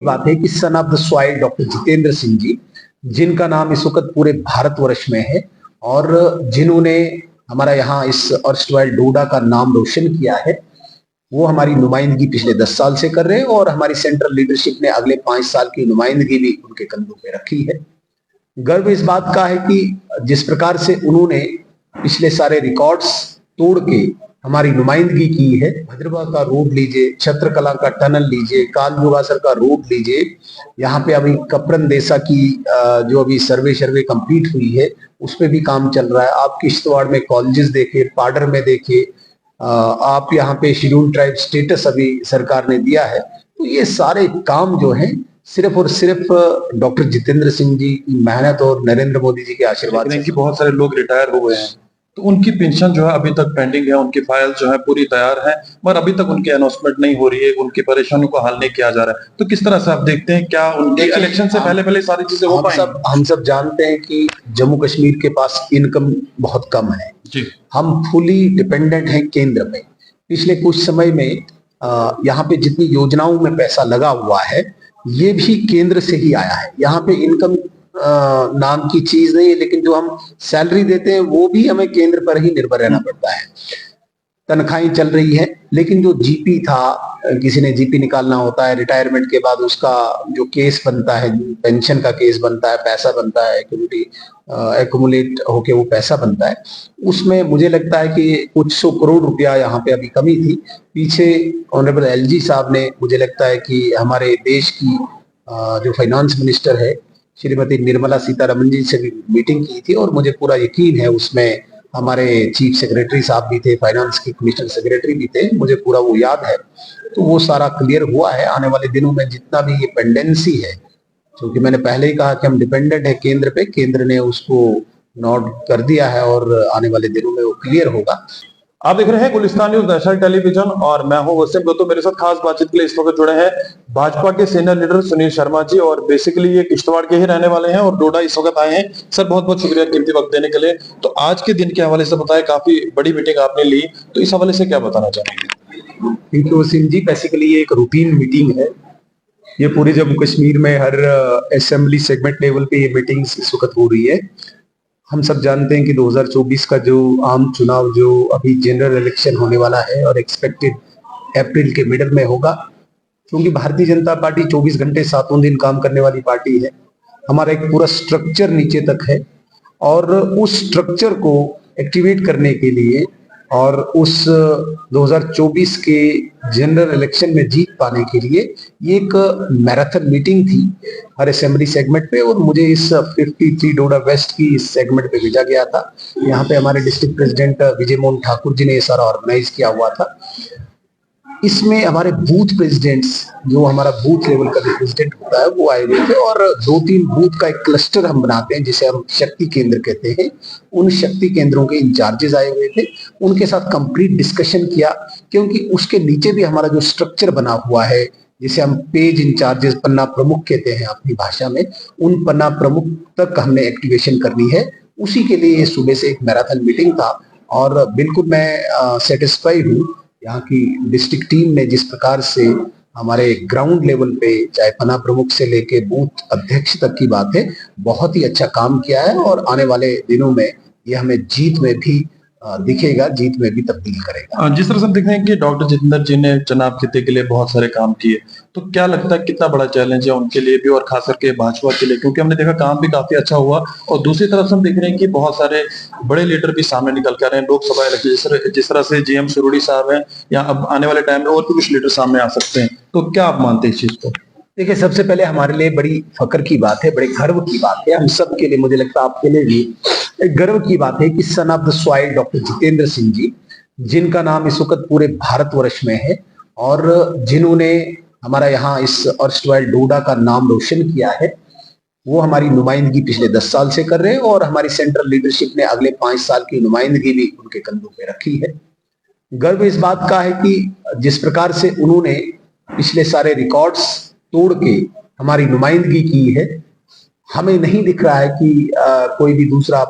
बात है कि son of the soil doctor Jitendra Singh ji, जिनका नाम इस वक्त पूरे भारतवर्ष में है और जिन्होंने हमारा यहाँ इस अर्स्टवाइल डोडा का नाम रोशन किया है, वो हमारी नुमाइंदगी पिछले 10 साल से कर रहे हैं और हमारी सेंट्रल लीडरशिप ने अगले 5 साल की नुमाइंदगी भी उनके कंधों पे रखी है। गर्व इस बात का है कि जिस प्रकार से उन्होंने पिछले सारे रिकॉर्ड्स तोड़ के हमारी नुमाइंदगी की है। भद्रवा का रोड लीजिए, छत्रकला का टनल लीजिए, कालजुगासर का रोड लीजिए, यहाँ पे अभी कपरन देसा की जो अभी सर्वे कंप्लीट हुई है उस पर भी काम चल रहा है। आप किश्तवाड़ में कॉलेजेस देखे, पाडर में देखे, आप यहाँ पे शेड्यूल ट्राइब स्टेटस अभी सरकार ने दिया है। तो ये सारे काम जो हैं सिर्फ और सिर्फ डॉक्टर जितेंद्र सिंह जी की मेहनत और नरेंद्र मोदी जी के आशीर्वाद से। बहुत सारे लोग रिटायर हो गए हैं तो उनकी पेंशन जो है अभी तक पेंडिंग है, उनकी फाइल जो है पूरी तैयार है मगर अभी तक उनकी अनाउंसमेंट नहीं हो रही है, उनकी परेशानियों को हल नहीं किया जा रहा है। तो किस तरह से आप देखते हैं, क्या उनके इलेक्शन से पहले सारी चीजें हो पाएंगी? हम सब जानते हैं कि जम्मू कश्मीर के पास इनकम बहुत कम है जी। हम फुली डिपेंडेंट हैं केंद्र पे। पिछले कुछ समय में यहाँ पे जितनी योजनाओं में पैसा लगा हुआ है ये भी केंद्र से ही आया है। यहाँ पे इनकम नाम की चीज नहीं है, लेकिन जो हम सैलरी देते हैं वो भी हमें केंद्र पर ही निर्भर रहना पड़ता है। तनख्वाहें चल रही है, लेकिन जो जीपी था, किसी ने जीपी निकालना होता है रिटायरमेंट के बाद, उसका जो केस बनता है, पेंशन का केस बनता है, पैसा बनता है, एक्यूमुलेट होके वो पैसा बनता है, उसमें मुझे लगता है कि कुछ 100 करोड़ रुपया यहाँ पे अभी कमी थी। पीछे ऑनरेबल एलजी साहब ने, मुझे लगता है कि हमारे देश की जो फाइनेंस मिनिस्टर है श्रीमती निर्मला सीतारमन जी से भी मीटिंग की थी और मुझे पूरा यकीन है उसमें हमारे चीफ सेक्रेटरी साहब भी थे, फाइनेंस के कमिश्नर सेक्रेटरी भी थे, मुझे पूरा वो याद है। तो वो सारा क्लियर हुआ है। आने वाले दिनों में जितना भी ये पेंडेंसी है, क्योंकि मैंने पहले ही कहा कि हम डिपेंडेंट है केंद्र पे, केंद्र ने उसको नोट कर दिया है और आने वाले दिनों में वो क्लियर होगा। आप देख रहे हैं गुलिस्तान न्यूज नेशनल टेलीविजन और मैं हूं वसीम गौतम। मेरे साथ खास बातचीत के लिए इस वक्त जुड़े हैं भाजपा के सीनियर लीडर सुनील शर्मा जी और बेसिकली ये किश्तवाड़ के ही रहने वाले हैं और डोडा इस वक्त आए हैं। सर बहुत बहुत शुक्रिया कीमती वक्त देने के लिए। तो आज के दिन के हवाले से बताएं, काफी बड़ी मीटिंग आपने ली, तो इस हवाले से क्या बताना चाहेंगे? Thank you Wasim ji. Basically ये एक रूटीन मीटिंग है, ये पूरे जम्मू कश्मीर में हर असेंबली सेगमेंट लेवल पे ये मीटिंग्स इस वक्त हो रही है। हम सब जानते हैं कि 2024 का जो आम चुनाव, जो अभी जनरल इलेक्शन होने वाला है और एक्सपेक्टेड अप्रैल के मिडल में होगा, क्योंकि भारतीय जनता पार्टी 24 घंटे 7 दिन काम करने वाली पार्टी है। हमारा एक पूरा स्ट्रक्चर नीचे तक है और उस स्ट्रक्चर को एक्टिवेट करने के लिए और उस 2024 के जनरल इलेक्शन में जीत पाने के लिए ये एक मैराथन मीटिंग थी हर असेंबली सेगमेंट पे और मुझे इस 53 डोडा वेस्ट की इस सेगमेंट पे भेजा गया था। यहाँ पे हमारे डिस्ट्रिक्ट प्रेसिडेंट विजय मोहन ठाकुर जी ने ये सारा ऑर्गेनाइज किया हुआ था। इसमें हमारे बूथ प्रेसिडेंट्स, जो हमारा बूथ लेवल का प्रेसिडेंट होता है, वो आए हुए थे और 2-3 बूथ का एक क्लस्टर हम बनाते हैं जिसे हम शक्ति केंद्र कहते हैं। उन शक्ति केंद्रों के इंचार्जेस आए हुए थे, उनके साथ कंप्लीट डिस्कशन किया, क्योंकि उसके नीचे भी हमारा जो स्ट्रक्चर बना हुआ है जिसे हम पेज इंचार्जेस, पन्ना प्रमुख कहते हैं अपनी भाषा में, उन पन्ना प्रमुख तक हमने एक्टिवेशन करनी है। उसी के लिए सुबह से एक मैराथन मीटिंग था और बिल्कुल मैं सेटिस्फाई हूँ यहाँ की डिस्ट्रिक्ट टीम ने जिस प्रकार से हमारे ग्राउंड लेवल पे, चाहे पन्ना प्रमुख से लेके बूथ अध्यक्ष तक की बात है, बहुत ही अच्छा काम किया है और आने वाले दिनों में ये हमें जीत में भी दिखेगा, जीत में भी तब्दील करेगा। जिस तरह से हम देख रहे हैं कि डॉक्टर जितेंद्र जी ने चुनाव खिते के लिए बहुत सारे काम किए, तो क्या लगता है कितना बड़ा चैलेंज है उनके लिए भी और खास करके भाजपा के लिए, क्योंकि हमने देखा काम भी काफी अच्छा हुआ और दूसरी तरफ से हम देख रहे हैं कि बहुत सारे बड़े लीडर भी सामने निकल कर रहे हैं लोकसभा इलेक्शन, जिस तरह से जीएम सुरूड़ी साहब हैं, या अब आने वाले टाइम में और भी कुछ लीडर सामने आ सकते हैं। तो क्या आप मानते हैं इस चीज को? देखिए, सबसे पहले हमारे लिए बड़ी फक्र की बात है, बड़े गर्व की बात है, हम सब के लिए, मुझे लगता है आपके लिए भी एक गर्व की बात है कि son of the soil doctor Jitendra Singh ji, जिनका नाम इस वक्त पूरे भारतवर्ष में है और जिन्होंने हमारा यहाँ इस अर्स्टवाइल डोडा का नाम रोशन किया है, वो हमारी नुमाइंदगी पिछले 10 साल से कर रहे हैं और हमारी सेंट्रल लीडरशिप ने अगले 5 साल की नुमाइंदगी भी उनके कंधों पे रखी है। गर्व इस बात का है कि जिस प्रकार से उन्होंने पिछले सारे रिकॉर्ड्स तोड़ के हमारी नुमाइंदगी की है, हमें नहीं दिख रहा है कि कोई भी दूसरा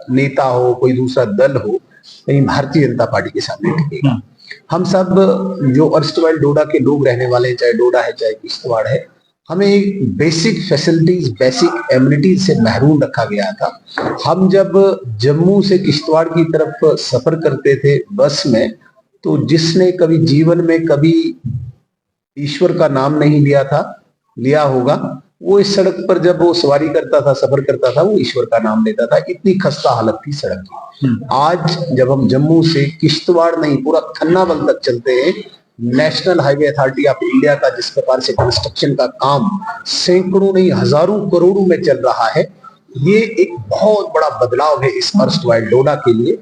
नेता हो, कोई दूसरा दल हो, कहीं भारतीय जनता पार्टी के सामने टिकेगा। हम सब जो अर्स्टवाइल डोडा के लोग रहने वाले हैं, चाहे डोडा है चाहे किश्तवाड़ है, हमें बेसिक फैसिलिटीज, बेसिक एमिनिटीज से महरूम रखा गया था। हम जब जम्मू से किश्तवाड़ की तरफ सफर करते थे बस में, तो जिसने कभी जीवन में कभी ईश्वर का नाम नहीं लिया था, लिया होगा, वो इस सड़क पर जब वो सवारी करता था, सफर करता था, वो ईश्वर का नाम लेता था। इतनी खस्ता हालत थी सड़क की। आज जब हम जम्मू से किश्तवाड़ नहीं पूरा थन्नाबल तक चलते हैं, national highway authority of India का जिस प्रकार से कंस्ट्रक्शन का काम सैकड़ों नहीं हजारों करोड़ों में चल रहा है, ये एक बहुत बड़ा बदलाव है इस अर्स्टवाइल डोडा के लिए।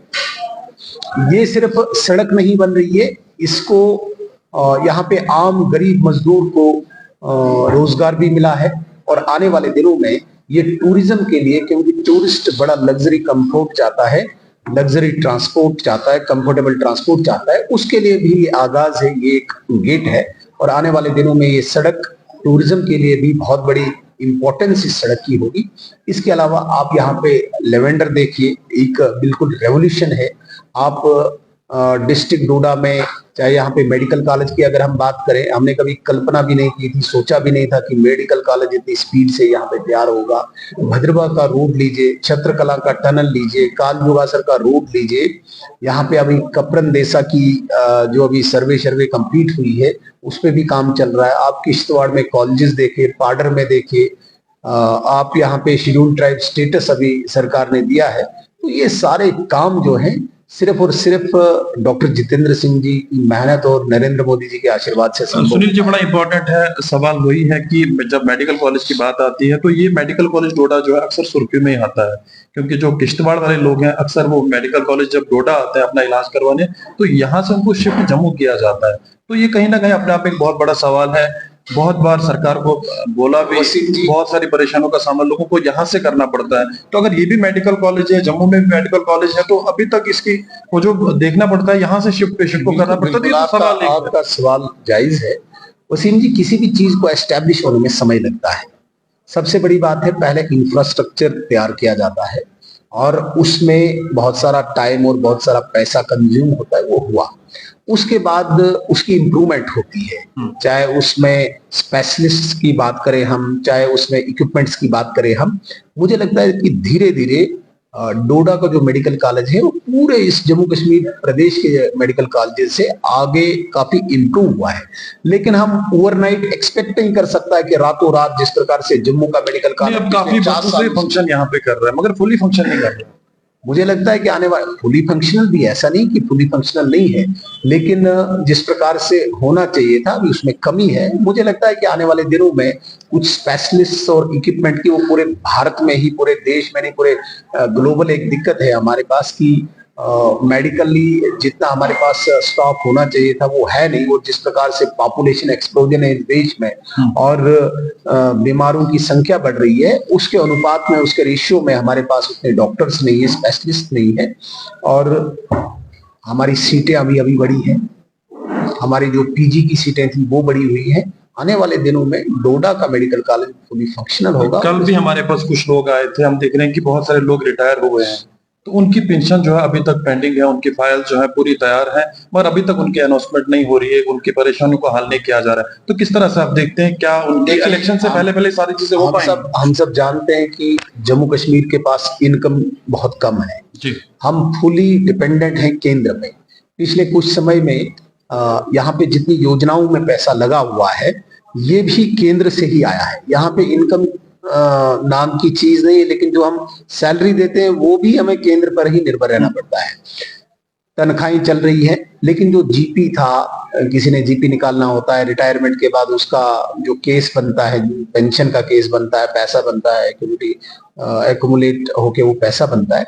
ये सिर्फ सड़क नहीं बन रही है, इसको यहाँ पे आम गरीब मजदूर को रोजगार भी मिला है। और आने वाले दिनों में ये टूरिज्म के लिए, क्योंकि टूरिस्ट बड़ा लग्जरी कंफर्ट चाहता है, लग्जरी ट्रांसपोर्ट चाहता है, कंफर्टेबल ट्रांसपोर्ट चाहता है, उसके लिए भी ये आगाज है, ये एक गेट है। और आने वाले दिनों में ये सड़क टूरिज्म के लिए भी बहुत बड़ी इंपॉर्टेंस इस सड़क की होगी। इसके अलावा आप यहाँ पे लेवेंडर देखिए, एक बिल्कुल रेवोल्यूशन है। आप डिस्ट्रिक्ट डोडा में, चाहे यहाँ पे मेडिकल कॉलेज की अगर हम बात करें, हमने कभी कल्पना भी नहीं की थी, सोचा भी नहीं था कि मेडिकल कॉलेज इतनी स्पीड से यहाँ पे तैयार होगा। भद्रवा का रोड लीजिए, छत्रकला का टनल लीजिए, कालजुगासर का रोड लीजिए, यहाँ पे अभी कपरन देसा की जो अभी सर्वे कंप्लीट हुई है, उस पर भी काम चल रहा है। आप किश्तवाड़ में कॉलेजेस देखिए, पाडर में देखिए, आप यहाँ पे शेड्यूल ट्राइब स्टेटस अभी सरकार ने दिया है। तो ये सारे काम जो हैं सिर्फ और सिर्फ डॉक्टर जितेंद्र सिंह जी की मेहनत और नरेंद्र मोदी जी के आशीर्वाद से संभव। सुनील जी, बड़ा इंपॉर्टेंट है सवाल वही है कि जब मेडिकल कॉलेज की बात आती है तो ये मेडिकल कॉलेज डोडा जो है अक्सर सुर्खियों में ही आता है, क्योंकि जो किश्तवाड़ वाले लोग हैं अक्सर वो मेडिकल कॉलेज जब डोडा आते हैं अपना इलाज करवाने, तो यहाँ से उनको शिफ्ट जम्मू किया जाता है। तो ये कहीं ना कहीं अपने आप एक बहुत बड़ा सवाल है। बहुत बार सरकार को बोला भी, बहुत सारी परेशानियों का सामना लोगों को यहाँ से करना पड़ता है। तो अगर ये भी मेडिकल कॉलेज है, जम्मू में भी मेडिकल कॉलेज है, तो अभी तक इसकी वो जो देखना पड़ता है यहाँ से शिफ्ट पेशेंट को करना पड़ता है। तो सवाल आपका सवाल जायज है वसीम जी। किसी भी चीज को एस्टेब्लिश होने में समय लगता है। सबसे बड़ी बात है, पहले इंफ्रास्ट्रक्चर तैयार किया जाता है और उसमें बहुत सारा टाइम और बहुत सारा पैसा कंज्यूम होता है, वो हुआ। उसके बाद उसकी इम्प्रूवमेंट होती है, चाहे उसमें स्पेशलिस्ट की बात करें हम, चाहे उसमें इक्विपमेंट्स की बात करें हम। मुझे लगता है कि धीरे धीरे डोडा का जो मेडिकल कॉलेज है वो पूरे इस जम्मू कश्मीर प्रदेश के मेडिकल कॉलेज से आगे काफी इम्प्रूव हुआ है। लेकिन हम ओवरनाइट एक्सपेक्ट नहीं कर सकता है कि रातों रात जिस प्रकार से जम्मू का मेडिकल कॉलेज काफी फंक्शन यहाँ पे कर रहा है, मगर फुली फंक्शन नहीं कर रहा है। मुझे लगता है कि आने वाले फुली फंक्शनल भी, ऐसा नहीं कि फुली फंक्शनल नहीं है, लेकिन जिस प्रकार से होना चाहिए था अभी उसमें कमी है। मुझे लगता है कि आने वाले दिनों में कुछ स्पेशलिस्ट और इक्विपमेंट की वो पूरे भारत में ही, पूरे देश में नहीं, पूरे ग्लोबल एक दिक्कत है हमारे पास की मेडिकली जितना हमारे पास स्टॉक होना चाहिए था वो है नहीं। वो जिस प्रकार से पॉपुलेशन एक्सप्लोजन है इस देश में और बीमारों की संख्या बढ़ रही है, उसके अनुपात में, उसके रेशियो में हमारे पास उतने डॉक्टर्स नहीं है, स्पेशलिस्ट नहीं है। और हमारी सीटें अभी बढ़ी हैं, हमारी जो पीजी की सीटें थी वो बढ़ी हुई है। आने वाले दिनों में डोडा का मेडिकल कॉलेज फुली फंक्शनल होगा। कल भी हमारे पास कुछ लोग आए थे, हम देख रहे हैं कि बहुत सारे लोग रिटायर हुए हैं, तो उनकी पेंशन जो है अभी तक पेंडिंग है, उनकी फाइल जो है पूरी तैयार है, मगर अभी तक उनकी अनाउंसमेंट नहीं हो रही है, उनकी परेशानियों को हल नहीं किया जा रहा है। तो किस तरह से आप देखते हैं, क्या उनके इलेक्शन से पहले सारी चीजें हो पाएंगी? हम सब जानते हैं कि जम्मू कश्मीर के पास इनकम बहुत कम है जी। हम फुली डिपेंडेंट हैं केंद्र पे। पिछले कुछ समय में यहाँ पे जितनी योजनाओं में पैसा लगा हुआ है ये भी केंद्र से ही आया है। यहाँ पे इनकम नाम की चीज नहीं है, लेकिन जो हम सैलरी देते हैं वो भी हमें केंद्र पर ही निर्भर रहना पड़ता है। तनख्वाहें चल रही है, लेकिन जो जीपी था, किसी ने जीपी निकालना होता है रिटायरमेंट के बाद, उसका जो केस बनता है, पेंशन का केस बनता है, पैसा बनता है, एक्यूमुलेट होके वो पैसा बनता है,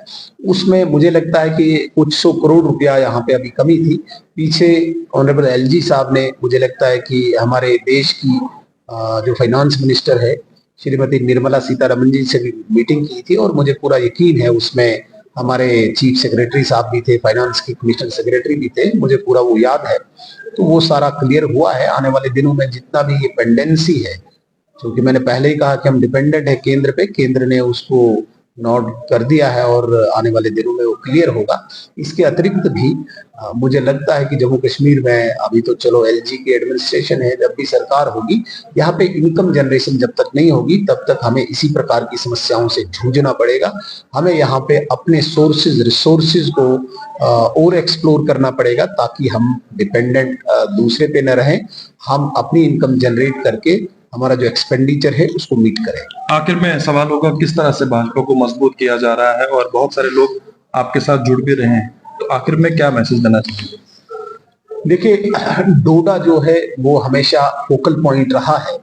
उसमें मुझे लगता है कि कुछ 100 करोड़ रुपया यहाँ पे अभी कमी थी। पीछे ऑनरेबल एलजी साहब ने, मुझे लगता है कि हमारे देश की जो फाइनेंस मिनिस्टर है श्रीमती निर्मला सीतारमन जी से भी मीटिंग की थी और मुझे पूरा यकीन है उसमें हमारे चीफ सेक्रेटरी साहब भी थे, फाइनेंस की कमिश्नर सेक्रेटरी भी थे, मुझे पूरा वो याद है। तो वो सारा क्लियर हुआ है। आने वाले दिनों में जितना भी ये पेंडेंसी है, क्योंकि मैंने पहले ही कहा कि हम डिपेंडेंट है केंद्र पे, केंद्र ने उसको नोट कर दिया है और आने वाले दिनों में वो क्लियर होगा। इसके अतिरिक्त भी मुझे लगता है कि जम्मू कश्मीर में अभी तो चलो एलजी की एडमिनिस्ट्रेशन है, जब भी सरकार होगी यहाँ पे इनकम जनरेशन जब तक नहीं होगी तब तक हमें इसी प्रकार की समस्याओं से जूझना पड़ेगा। हमें यहाँ पे अपने सोर्सेज रिसोर्सेज को और एक्सप्लोर करना पड़ेगा ताकि हम डिपेंडेंट दूसरे पे न रहें, हम अपनी इनकम जनरेट करके हमारा जो एक्सपेंडिचर है उसको मीट करें। आखिर में सवाल होगा किस तरह से भाजपा को मजबूत किया जा रहा है और बहुत सारे लोग आपके साथ जुड़ भी रहे हैं, तो आखिर में क्या मैसेज देना चाहिए? देखिए, डोडा जो है वो हमेशा फोकल पॉइंट रहा है।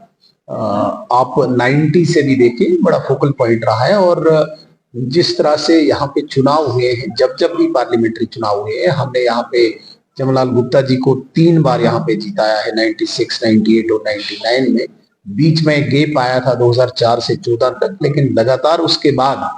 आप 90 से भी देखिए बड़ा फोकल पॉइंट रहा है और जिस तरह से यहाँ पे चुनाव हुए हैं, जब जब भी पार्लियामेंट्री चुनाव हुए हैं, हमने यहाँ पे जमलाल गुप्ता जी को 3 बार यहाँ पे जिताया है, 96, 98 और 99 में। बीच में गैप आया था 2004 से 14 तक, लेकिन लगातार उसके बाद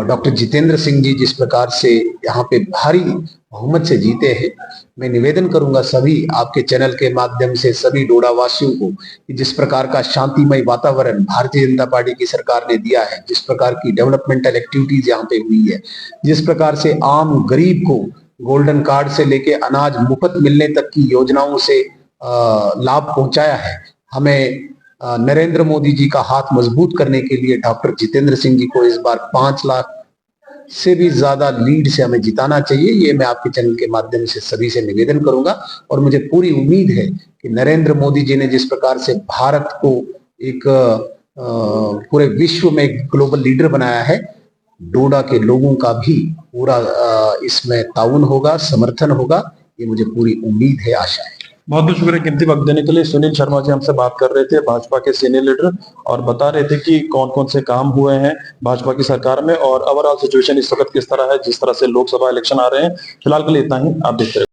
डॉक्टर जितेंद्र सिंह जी जिस प्रकार से यहाँ पे भारी बहुमत से जीते हैं, मैं निवेदन करूंगा सभी आपके चैनल के माध्यम से सभी डोडा वासियों को कि जिस प्रकार का शांतिमय वातावरण भारतीय जनता पार्टी की सरकार ने दिया है, जिस प्रकार की डेवलपमेंटल एक्टिविटीज यहाँ पे हुई है, जिस प्रकार से आम गरीब को गोल्डन कार्ड से लेके अनाज मुफ्त मिलने तक की योजनाओं से लाभ पहुंचाया है, हमें नरेंद्र मोदी जी का हाथ मजबूत करने के लिए डॉक्टर जितेंद्र सिंह जी को इस बार 5 लाख से भी ज्यादा लीड से हमें जिताना चाहिए। ये मैं आपके चैनल के माध्यम से सभी से निवेदन करूंगा और मुझे पूरी उम्मीद है कि नरेंद्र मोदी जी ने जिस प्रकार से भारत को एक पूरे विश्व में एक ग्लोबल लीडर बनाया है, डोडा के लोगों का भी पूरा इसमें ताउन होगा, समर्थन होगा, ये मुझे पूरी उम्मीद है, आशा है। बहुत बहुत शुक्रिया कीमती वक्त देने के लिए। सुनील शर्मा जी हमसे बात कर रहे थे, भाजपा के सीनियर लीडर, और बता रहे थे कि कौन कौन से काम हुए हैं भाजपा की सरकार में और ओवरऑल सिचुएशन इस वक्त किस तरह है जिस तरह से लोकसभा इलेक्शन आ रहे हैं। फिलहाल के लिए इतना ही, आप देखते रहिए।